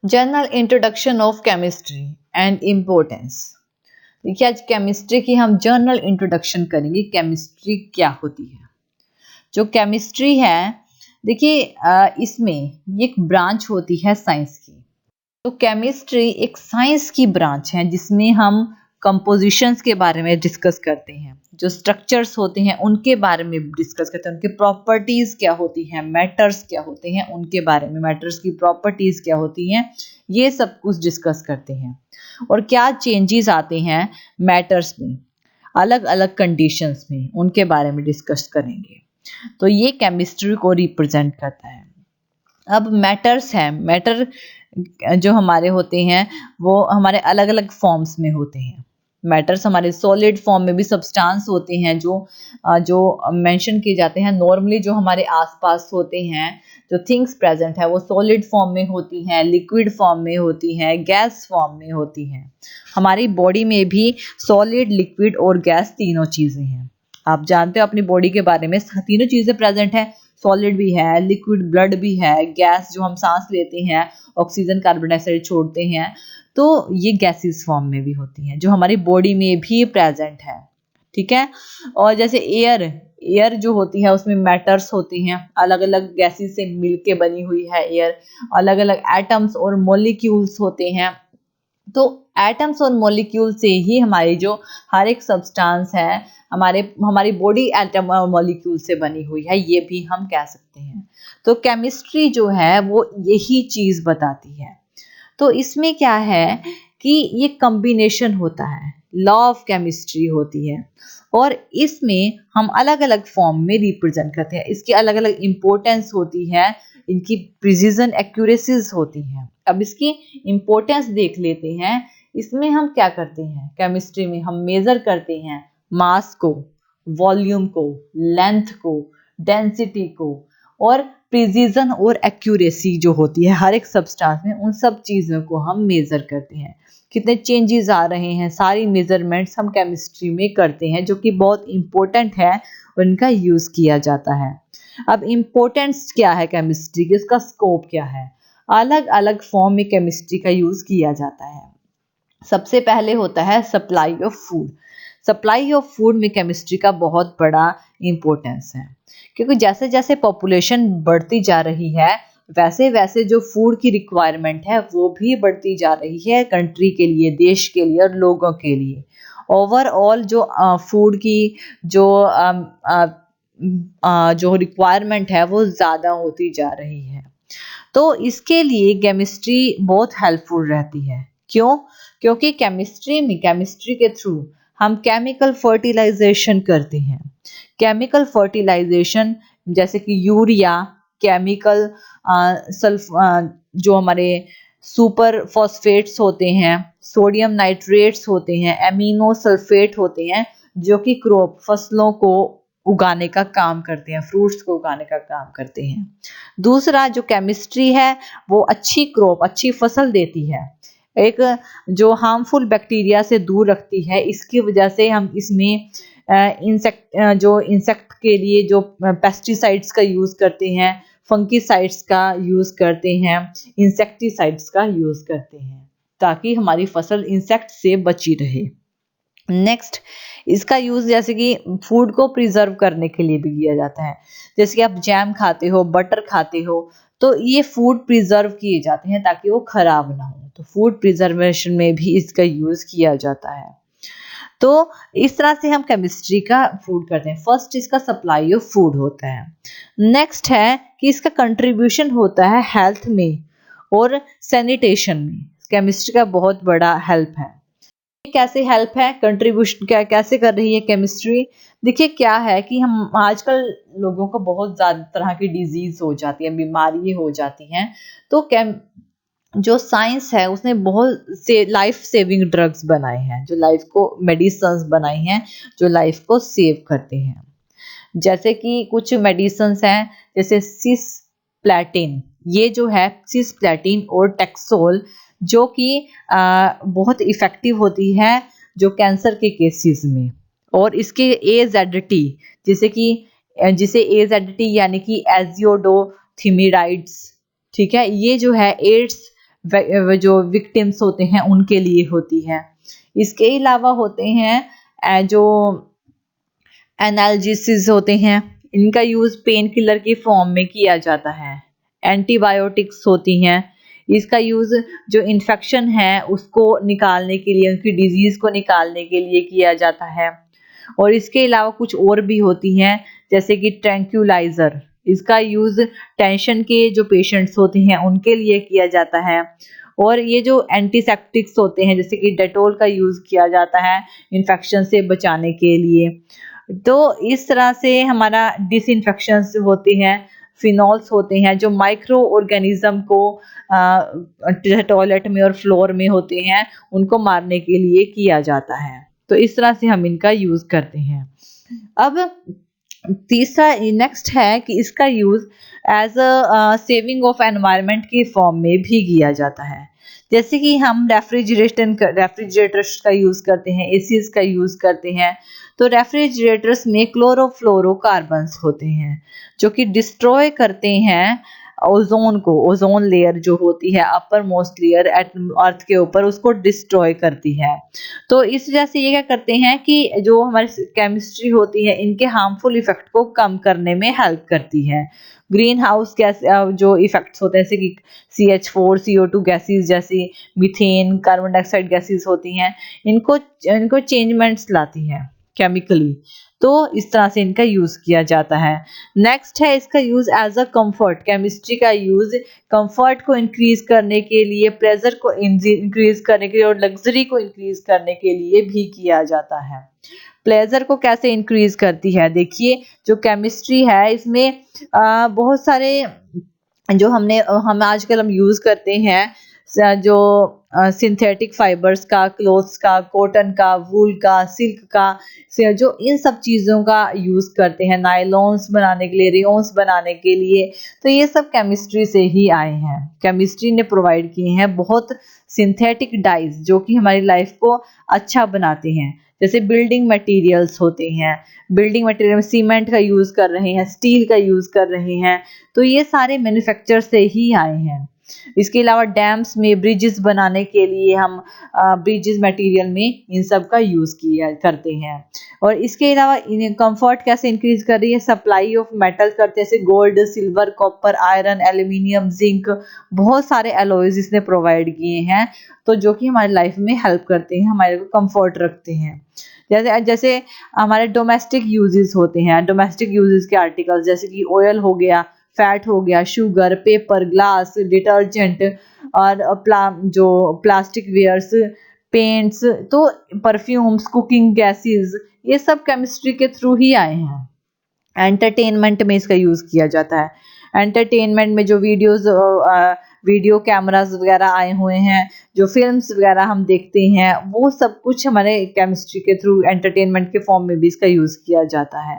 General introduction of chemistry and importance. देखिए आज chemistry की हम जनरल इंट्रोडक्शन करेंगे। केमिस्ट्री क्या होती है? जो केमिस्ट्री है, देखिए इसमें एक ब्रांच होती है साइंस की। तो केमिस्ट्री एक साइंस की ब्रांच है जिसमें हम कंपोजिशंस के बारे में डिस्कस करते हैं, जो स्ट्रक्चर्स होते हैं उनके बारे में डिस्कस करते हैं, उनके प्रॉपर्टीज क्या होती हैं, मैटर्स क्या होते हैं उनके बारे में, मैटर्स की प्रॉपर्टीज क्या होती हैं, ये सब कुछ डिस्कस करते हैं। और क्या चेंजेस आते हैं मैटर्स में, अलग अलग कंडीशंस में, उनके बारे में डिस्कस करेंगे। तो ये केमिस्ट्री को रिप्रेजेंट करता है। अब मैटर्स हैं, मैटर जो हमारे होते हैं वो हमारे अलग अलग फॉर्म्स में होते हैं। मैटर्स हमारे सॉलिड फॉर्म में भी सब्सटेंस होते हैं जो मेंशन किए जाते हैं। नॉर्मली जो हमारे आसपास होते हैं, जो थिंग्स प्रेजेंट है, वो सॉलिड फॉर्म में होती हैं, लिक्विड फॉर्म में होती हैं, गैस फॉर्म में होती हैं। हमारी बॉडी में भी सॉलिड, लिक्विड और गैस तीनों चीज़ें हैं। आप जानते हो अपनी बॉडी के बारे में, तीनों चीज़ें प्रेजेंट हैं। सॉलिड भी है, लिक्विड ब्लड भी है, गैस जो हम सांस लेते हैं, ऑक्सीजन, कार्बन डाइऑक्साइड छोड़ते हैं, तो ये गैसेस फॉर्म में भी होती हैं जो हमारी बॉडी में भी प्रेजेंट है। ठीक है। और जैसे एयर जो होती है उसमें मैटर्स होती हैं, अलग अलग गैसेस से मिलके बनी हुई है एयर। अलग अलग एटम्स और मॉलिक्यूल्स होते हैं। तो एटम्स और मॉलिक्यूल से ही हमारी जो हर एक सब्सटेंस है, हमारी बॉडी एटम और मॉलिक्यूल से बनी हुई है, ये भी हम कह सकते हैं। तो केमिस्ट्री जो है वो यही चीज बताती है। तो इसमें क्या है कि ये कॉम्बिनेशन होता है, लॉ ऑफ केमिस्ट्री होती है, और इसमें हम अलग अलग फॉर्म में रिप्रेजेंट करते हैं। इसकी अलग अलग इंपॉर्टेंस होती है, इनकी प्रिसीजन एक्यूरेसीज होती हैं। अब इसकी इंपॉर्टेंस देख लेते हैं। इसमें हम क्या करते हैं, केमिस्ट्री में हम मेजर करते हैं मास को, वॉल्यूम को, लेंथ को, डेंसिटी को, और प्रिसीजन और एक्यूरेसी जो होती है हर एक सब्सटेंस में, उन सब चीज़ों को हम मेजर करते हैं। कितने चेंजेस आ रहे हैं, सारी मेजरमेंट्स हम केमिस्ट्री में करते हैं, जो कि बहुत इंपॉर्टेंट है, उनका यूज़ किया जाता है। अब इम्पोर्टेंस क्या है केमिस्ट्री की, इसका स्कोप क्या है? अलग अलग फॉर्म में केमिस्ट्री का यूज़ किया जाता है। सबसे पहले होता है supply of food. Supply of food में केमिस्ट्री का बहुत बड़ा इम्पोर्टेंस है, क्योंकि जैसे जैसे पॉपुलेशन बढ़ती जा रही है, वैसे वैसे जो फूड की रिक्वायरमेंट है वो भी बढ़ती जा रही है, कंट्री के लिए, देश के लिए और लोगों के लिए। ओवरऑल जो फूड की जो जो रिक्वायरमेंट है वो ज़्यादा होती जा रही है। तो इसके लिए केमिस्ट्री बहुत हेल्पफुल रहती है। क्यों? क्योंकि केमिस्ट्री के थ्रू हम केमिकल फर्टिलाइजेशन करते हैं। केमिकल फर्टिलाइजेशन जैसे कि यूरिया, केमिकल सल्फ जो हमारे सुपर फॉस्फेट्स होते हैं, सोडियम नाइट्रेट्स होते हैं, एमिनो सल्फेट होते हैं, जो कि क्रॉप फसलों को उगाने का काम करते हैं, फ्रूट्स को उगाने का काम करते हैं। दूसरा जो केमिस्ट्री है वो अच्छी क्रॉप, अच्छी फसल देती है, एक जो हार्मफुल बैक्टीरिया से दूर रखती है। इसकी वजह से हम इसमें इंसेक्ट के लिए जो पेस्टिसाइड्स का यूज़ करते हैं, फंगीसाइड्स का यूज़ करते हैं, इंसेक्टिसाइड्स का यूज़ करते हैं, ताकि हमारी फसल इंसेक्ट से बची रहे। नेक्स्ट, इसका यूज़ जैसे कि फूड को प्रिजर्व करने के लिए भी किया जाता है। जैसे कि आप जैम खाते हो, बटर खाते हो, तो ये फूड प्रिजर्व किए जाते हैं ताकि वो खराब ना हो। तो फूड प्रिजर्वेशन में भी इसका यूज़ किया जाता है। तो इस तरह से हम केमिस्ट्री का फूड करते हैं। फर्स्ट इसका सप्लाई ऑफ फूड होता है। नेक्स्ट है कि इसका कंट्रीब्यूशन होता है हेल्थ में और सैनिटेशन में। केमिस्ट्री का बहुत बड़ा हेल्प है। कैसे हेल्प है, कंट्रीब्यूशन क्या कैसे कर रही है केमिस्ट्री? देखिए क्या है कि हम आजकल लोगों को बहुत ज़्यादा तरह की डिजीज हो जाती है, बीमारी हो जाती हैं। तो जो साइंस है उसने बहुत से लाइफ सेविंग ड्रग्स बनाए हैं, जो लाइफ को मेडिसिन्स बनाई हैं, जो लाइफ को सेव करते हैं। जैसे कि कुछ मेडिसिन्स हैं, जैसे सिसप्लेटिन, ये जो है सिसप्लेटिन और टेक्सोल, जो कि बहुत इफ़ेक्टिव होती है जो कैंसर के केसेस में। और इसके AZT, जिसे AZT यानी कि एजियोडोथिमिडाइड्स, ठीक है, ये जो है एड्स जो विक्टिम्स होते हैं उनके लिए होती है। इसके अलावा होते हैं जो एनाल्जेसिस होते हैं, इनका यूज पेन किलर की फॉर्म में किया जाता है। एंटीबायोटिक्स होती हैं, इसका यूज जो इन्फेक्शन है उसको निकालने के लिए, उनकी डिजीज को निकालने के लिए किया जाता है। और इसके अलावा कुछ और भी होती हैं जैसे कि ट्रैंक्यूलाइजर, इसका यूज टेंशन के जो पेशेंट्स होते हैं उनके लिए किया जाता है। और ये जो एंटीसेप्टिक्स होते हैं जैसे कि डेटोल का यूज किया जाता है इन्फेक्शन से बचाने के लिए। तो इस तरह से हमारा डिसइंफेक्शन होती हैं, फिनॉल्स होते हैं जो माइक्रो ऑर्गेनिज्म को टॉयलेट में और फ्लोर में होते हैं उनको मारने के लिए किया जाता है। तो इस तरह से हम इनका यूज करते हैं। अब तीसरा नेक्स्ट है कि इसका use as a saving of environment की फॉर्म में भी किया जाता है। जैसे कि हम रेफ्रिजरेटर्स का यूज करते हैं, एसीज का यूज करते हैं, तो रेफ्रिजरेटर्स में क्लोरोफ्लोरोकार्बन्स होते हैं जो कि डिस्ट्रॉय करते हैं ओजोन को। ओजोन लेयर जो होती है अपर मोस्ट लेयर अर्थ के ऊपर, उसको डिस्ट्रॉय करती है। तो इस वजह से ये क्या करते हैं कि जो हमारी केमिस्ट्री होती है इनके हार्मफुल इफेक्ट को कम करने में हेल्प करती है। ग्रीन हाउस गैस जो इफेक्ट्स होते हैं जैसे कि CH4 CO2 गैसेस जैसी, मीथेन, कार्बन डाइऑक्साइड गैसेस होती हैं, इनको चेंजमेंट्स लाती है केमिकली। तो इस तरह से इनका यूज किया जाता है। नेक्स्ट है इसका use as a comfort. Chemistry का यूज कंफर्ट को इंक्रीज करने के लिए, प्लेजर को इंक्रीज करने के लिए और लग्जरी को इंक्रीज करने के लिए भी किया जाता है। प्लेजर को कैसे इंक्रीज करती है, देखिए जो केमिस्ट्री है इसमें बहुत सारे जो हम आजकल यूज करते हैं जो सिंथेटिक फाइबर्स का, क्लोथ्स का, कॉटन का, वूल का, सिल्क का, जो इन सब चीज़ों का यूज़ करते हैं नायलॉन्स बनाने के लिए, रेयॉन्स बनाने के लिए, तो ये सब केमिस्ट्री से ही आए हैं। केमिस्ट्री ने प्रोवाइड किए हैं बहुत सिंथेटिक डाइज जो कि हमारी लाइफ को अच्छा बनाते हैं। जैसे बिल्डिंग मटेरियल्स होते हैं, बिल्डिंग मटेरियल में सीमेंट का यूज़ कर रहे हैं, स्टील का यूज़ कर रहे हैं, तो ये सारे मैन्युफैक्चर से ही आए हैं। इसके अलावा डैम्स में ब्रिजेस बनाने के लिए हम ब्रिजेस मटेरियल में इन सब का यूज किया करते हैं। और इसके अलावा कंफर्ट कैसे इंक्रीज कर रही है, सप्लाई ऑफ मेटल करते हैं जैसे gold, silver, copper, iron, aluminium, zinc, बहुत सारे एलॉयज इसने प्रोवाइड किए हैं तो जो कि हमारी लाइफ में हेल्प करते हैं, हमारे को कंफर्ट रखते हैं। जैसे हमारे डोमेस्टिक यूजेस होते हैं, डोमेस्टिक यूजेस के आर्टिकल्स जैसे कि ऑयल हो गया, फैट हो गया, शुगर, पेपर, ग्लास, डिटर्जेंट और जो प्लास्टिक वेयर्स, पेंट्स, तो परफ्यूम्स, कुकिंग गैसेस, ये सब केमिस्ट्री के थ्रू ही आए हैं। एंटरटेनमेंट में इसका यूज किया जाता है। एंटरटेनमेंट में जो वीडियो कैमरास वगैरह आए हुए हैं, जो फिल्म्स वगैरह हम देखते हैं, वो सब कुछ हमारे केमिस्ट्री के थ्रू एंटरटेनमेंट के फॉर्म में भी इसका यूज किया जाता है।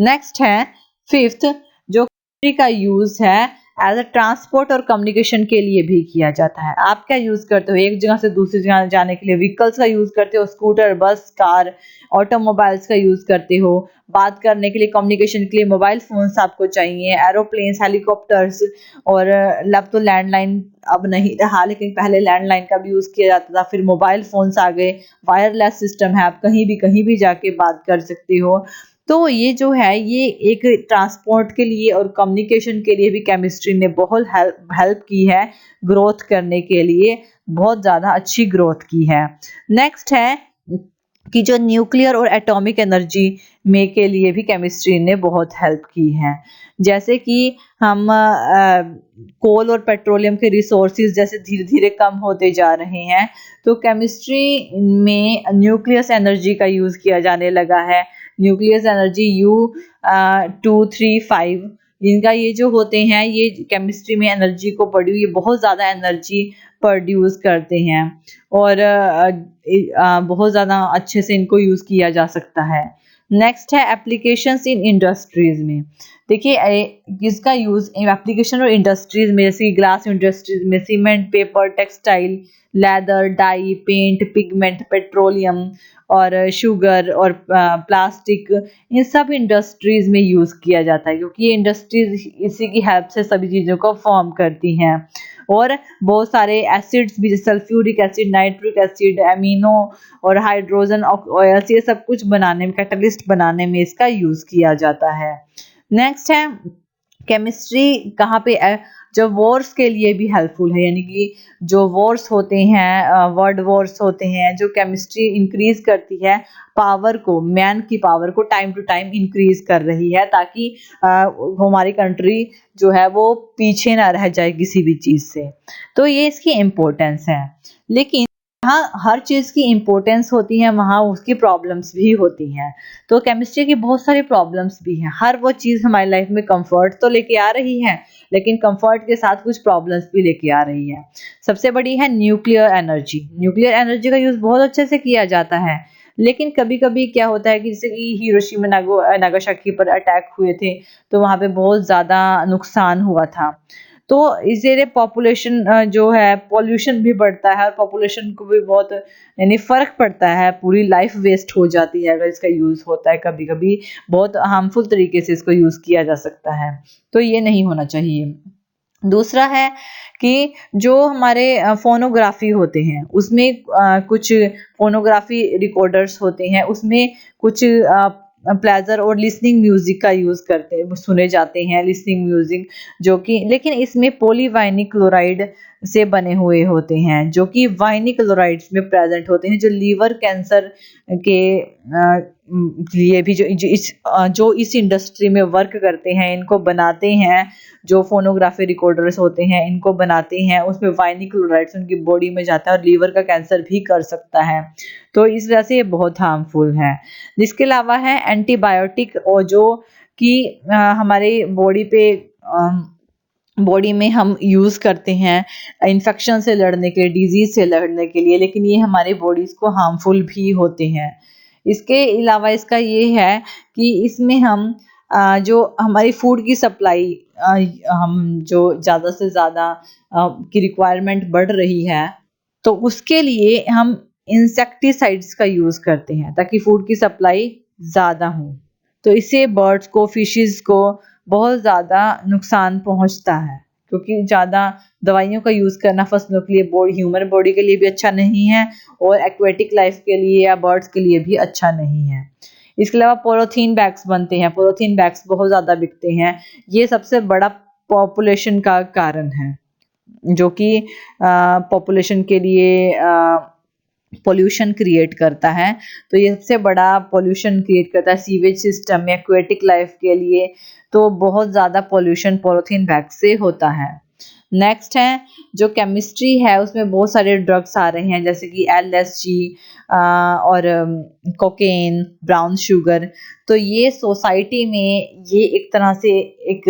नेक्स्ट है फिफ्थ, जो का यूज है एज अ ट्रांसपोर्ट और कम्युनिकेशन के लिए भी किया जाता है। आप क्या यूज करते हो, एक जगह से दूसरी जगह जाने के लिए व्हीकल्स का यूज करते हो, स्कूटर, बस, कार, ऑटोमोबाइल्स का यूज करते हो। बात करने के लिए, कम्युनिकेशन के लिए मोबाइल फोन्स आपको चाहिए, एरोप्लेन्स, हेलीकॉप्टर्स, और अब तो लैंडलाइन अब नहीं रहा लेकिन पहले लैंडलाइन का भी यूज किया जाता था। फिर मोबाइल फोन्स आ गए, वायरलेस सिस्टम है, आप कहीं भी जाके बात कर सकते हो। तो ये जो है ये एक ट्रांसपोर्ट के लिए और कम्युनिकेशन के लिए भी केमिस्ट्री ने बहुत हेल्प की है, ग्रोथ करने के लिए बहुत ज़्यादा अच्छी ग्रोथ की है। नेक्स्ट है कि जो न्यूक्लियर और एटॉमिक एनर्जी में के लिए भी केमिस्ट्री ने बहुत हेल्प की है। जैसे कि हम कोल और पेट्रोलियम के रिसोर्सेज जैसे धीरे धीरे कम होते जा रहे हैं, तो केमिस्ट्री में न्यूक्लियस एनर्जी का यूज़ किया जाने लगा है। न्यूक्लियस एनर्जी U235, इनका ये जो होते हैं ये केमिस्ट्री में एनर्जी को ये बहुत ज़्यादा एनर्जी प्रोड्यूस करते हैं और बहुत ज़्यादा अच्छे से इनको यूज़ किया जा सकता है। नेक्स्ट है एप्लीकेशंस इन इंडस्ट्रीज में। देखिए इसका यूज़ एप्लीकेशन और इंडस्ट्रीज में, जैसे ग्लास इंडस्ट्रीज में cement, paper, textile, leather, dye, paint, pigment, petroleum और शुगर और प्लास्टिक, इन सब इंडस्ट्रीज में यूज़ किया जाता है क्योंकि ये इंडस्ट्रीज इसी की हेल्प से सभी चीज़ों को फॉर्म करती हैं। और बहुत सारे एसिड्स भी, जैसे sulphuric acid, nitric acid, amino और हाइड्रोजन ऑयल्स, ये सब कुछ बनाने में, कैटलिस्ट बनाने में इसका यूज किया जाता है। नेक्स्ट है केमिस्ट्री कहाँ पे जो वॉर्स के लिए भी हेल्पफुल है, यानी कि जो वॉर्स होते हैं, वर्ल्ड वॉर्स होते हैं, जो केमिस्ट्री इंक्रीज करती है पावर को, मैन की पावर को टाइम टू टाइम इंक्रीज कर रही है, ताकि हमारी कंट्री जो है वो पीछे ना रह जाए किसी भी चीज से। तो ये इसकी इम्पोर्टेंस है। लेकिन जहाँ हर चीज की इम्पोर्टेंस होती है वहाँ उसकी प्रॉब्लम्स भी होती हैं। तो केमिस्ट्री की बहुत सारी प्रॉब्लम्स भी हैं। हर वो चीज हमारी लाइफ में कंफर्ट तो लेके आ रही है, लेकिन कंफर्ट के साथ कुछ प्रॉब्लम्स भी लेके आ रही है। सबसे बड़ी है न्यूक्लियर एनर्जी। न्यूक्लियर एनर्जी का यूज बहुत अच्छे से किया जाता है, लेकिन कभी कभी क्या होता है कि जैसे कि हिरोशिमा नागासाकी पर अटैक हुए थे, तो वहां पे बहुत ज्यादा नुकसान हुआ था। तो इससे पॉपुलेशन जो है, पॉल्यूशन भी बढ़ता है, और पॉपुलेशन को भी बहुत यानी फर्क पड़ता है, पूरी लाइफ वेस्ट हो जाती है अगर इसका यूज होता है। कभी कभी बहुत हार्मफुल तरीके से इसको यूज किया जा सकता है, तो ये नहीं होना चाहिए। दूसरा है कि जो हमारे फोनोग्राफी होते हैं उसमें कुछ फोनोग्राफी रिकॉर्डर्स होते हैं, उसमें कुछ प्लेजर और लिसनिंग म्यूजिक का यूज करते हैं, सुने जाते हैं लिसनिंग म्यूजिक, जो कि लेकिन इसमें पॉलीवाइनिक क्लोराइड से बने हुए होते हैं, जो कि वाइनिक क्लोराइड्स में प्रेजेंट होते हैं, जो लीवर कैंसर के लिए भी जो इस इंडस्ट्री में वर्क करते हैं, इनको बनाते हैं, जो फोनोग्राफी रिकॉर्डर्स होते हैं इनको बनाते हैं, उसमें वाइनिक क्लोराइड्स उनकी बॉडी में जाता है और लीवर का कैंसर भी कर सकता है। तो इस वजह से ये बहुत हार्मफुल है। इसके अलावा है एंटीबायोटिक, और जो कि हमारे बॉडी में हम यूज करते हैं इन्फेक्शन से लड़ने के लिए, डिजीज से लड़ने के लिए, लेकिन ये हमारी बॉडीज को हार्मफुल भी होते हैं। इसके अलावा इसका ये है कि इसमें हम जो हमारी फूड की सप्लाई, हम जो ज़्यादा से ज़्यादा की रिक्वायरमेंट बढ़ रही है, तो उसके लिए हम इंसेक्टिसाइड्स का यूज़ करते हैं ताकि फूड की सप्लाई ज़्यादा हो। तो इससे बर्ड्स को, फिशेस को बहुत ज़्यादा नुकसान पहुंचता है, क्योंकि ज़्यादा दवाइयों का यूज़ करना फसलों के लिए, ह्यूमन बॉडी के लिए भी अच्छा नहीं है, और एक्वेटिक लाइफ के लिए या बर्ड्स के लिए भी अच्छा नहीं है। इसके अलावा पॉलीथीन बैग्स बनते हैं, पॉलीथीन बैग्स बहुत ज़्यादा बिकते हैं। ये सबसे बड़ा पॉपुलेशन का कारण है, जो कि पॉपुलेशन के लिए पोल्यूशन क्रिएट करता है। तो ये सबसे बड़ा पोल्यूशन क्रिएट करता है सीवेज सिस्टम में, एक्वेटिक लाइफ के लिए तो बहुत ज़्यादा पोल्यूशन पॉलीथीन बैग से होता है। नेक्स्ट है जो केमिस्ट्री है, उसमें बहुत सारे ड्रग्स आ रहे हैं, जैसे कि LSG और कोकेन, ब्राउन शुगर। तो ये सोसाइटी में ये एक तरह से एक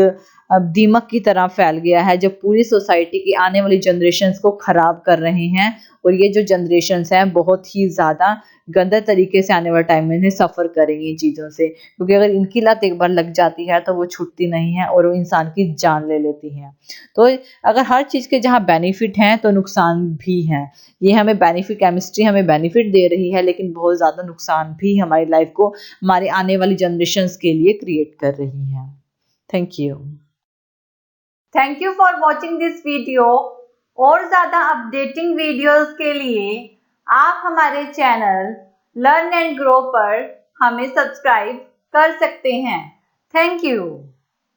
दीमक की तरह फैल गया है, जो पूरी सोसाइटी की आने वाली जनरेशन्स को खराब कर रहे हैं, और ये जो जनरेशन्स हैं बहुत ही ज़्यादा गंदे तरीके से आने वाले टाइम में इन्हें सफ़र करेंगी इन चीज़ों से, क्योंकि अगर इनकी लत एक बार लग जाती है तो वो छूटती नहीं है और वो इंसान की जान ले लेती है। तो अगर हर चीज़ के जहाँ बेनिफिट हैं तो नुकसान भी हैं। ये हमें बेनिफिट, केमिस्ट्री हमें बेनिफिट दे रही है, लेकिन बहुत ज़्यादा नुकसान भी हमारी लाइफ को, हमारी आने वाली जनरेशन्स के लिए क्रिएट कर रही है। Thank you. Thank you for watching this video. और ज़्यादा अपडेटिंग वीडियोस के लिए आप हमारे चैनल लर्न एंड ग्रो पर हमें सब्सक्राइब कर सकते हैं। Thank you.